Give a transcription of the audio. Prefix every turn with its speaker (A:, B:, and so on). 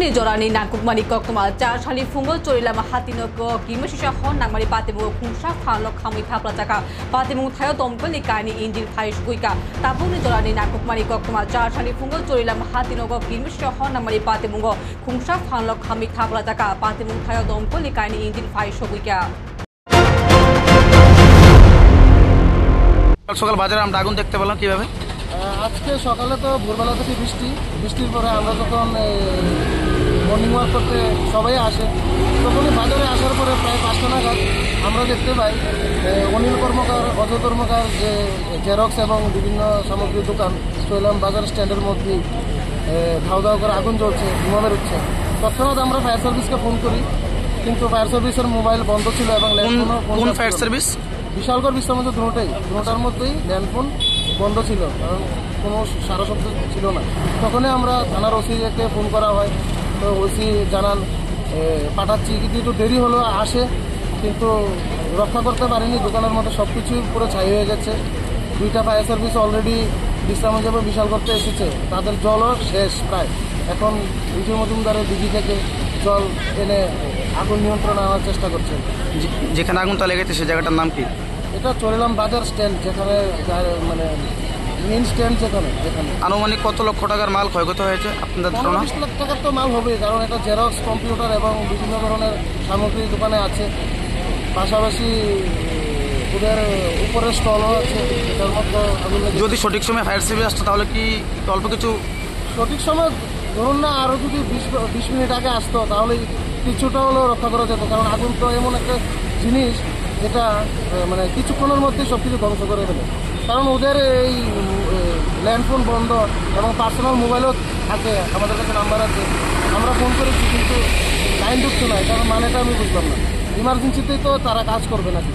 A: Tapuni Jorani Nakukmani Kokuma, Charlie Fungo, Chorilama Hatinoko, Kimusha Hon, Namari Patimu, Kumsha, Hanok, Kamita Plataka, Patimu Tayo Domkoli Kani, Indian Paish Guika, Tapuni Jorani Nakukmani Kokuma, Charlie Fungo, Chorilama Hatinoko, Kimusha Hon, Namari Patimungo, Kumsha, Hanok, Kamita Plataka, Patimu Tayo Domkoli Kani, Indian Paish Guika.
B: সকাল বাজারে আমরা আগুন দেখতে পেলাম কিভাবে?
C: আজকে সকালে তো ভোরবেলা থেকে বৃষ্টির পরে আমরা যখন মর্নিং ওয়াক করতে সবাই আসে তখনই বাজারে আসার পরে প্রায় 5টা নাগাদ আমরা দেখতে পাই অনিল কর্মকার, অজয় কর্মকার যে জেরক্স এবং বিভিন্ন সামগ্রীর দোকান চৈলাম বাজার স্ট্যান্ডের মধ্যে ধাও করে আগুন জ্বলছে, ধোঁয়া বেরোচ্ছে। তৎক্ষণাৎ আমরা ফায়ার সার্ভিসকে ফোন করি, কিন্তু ফায়ার সার্ভিসের মোবাইল বন্ধ ছিল এবং
B: কোন ফায়ার সার্ভিস?
C: বিশালগড় বিশ্বের মধ্যে দুটোটার মধ্যেই ল্যান্ডফোন বন্ধ ছিল, কারণ কোনো সারা শব্দ ছিল না। তখনই আমরা থানার ওসিকে ফোন করা হয়, তো ওসি জানান পাঠাচ্ছি, কিন্তু একটু দেরি হলো আসে, কিন্তু রক্ষা করতে পারেনি। দোকানের মধ্যে সব কিছুই পুরো ছাই হয়ে গেছে। 2টা ফায়ার সার্ভিস অলরেডি বিশ্রামগঞ্জ এবং বিশালগড়তে এসেছে, তাদের জলও শেষ প্রায়। এখন ঋতু মজুমদারের দিঘি থেকে জল এনে আগুন নিয়ন্ত্রণে আনার চেষ্টা করছে।
B: যেখানে আগুনটা লেগেছে সেই জায়গাটার নাম কি?
C: এটা চরিলাম বাজার স্ট্যান্ড, যেখানে মানে মেইন স্ট্যান্ড যেখানে।
B: আনুমানিক কত লক্ষ টাকার মাল ক্ষয়ক্ষতি হয়েছে আপনাদের ধারণা?
C: 20 লাখ টাকার তো মাল হবে, কারণ এটা জেরক্স, কম্পিউটার এবং বিভিন্ন ধরনের সামগ্রী দোকানে আছে। পাশাপাশি ওদের উপরের স্টলও আছে। এটার মধ্যে
B: যদি সঠিক সময় ফায়ার সার্ভিস আসতো তাহলে কি অল্প কিছু?
C: সঠিক সময় ধরুন না, আরও যদি 20 মিনিট আগে আসতো তাহলে কিছুটা হলেও রক্ষা করা যেত, কারণ আগুন তো এমন একটা জিনিস যেটা মানে কিছুক্ষণের মধ্যেই সব কিছু ধ্বংস করে দেবে। কারণ ওদের এই ল্যান্ডফোন বন্ধ এবং পার্সোনাল মোবাইলও থাকে, আমাদের কাছে নাম্বার আছে। আমরা ফোন করেছি কিন্তু লাইন ঢুকছে না, এটার মানেটা আমি বুঝলাম না। ইমার্জেন্সিতেই তো তারা কাজ করবে নাকি।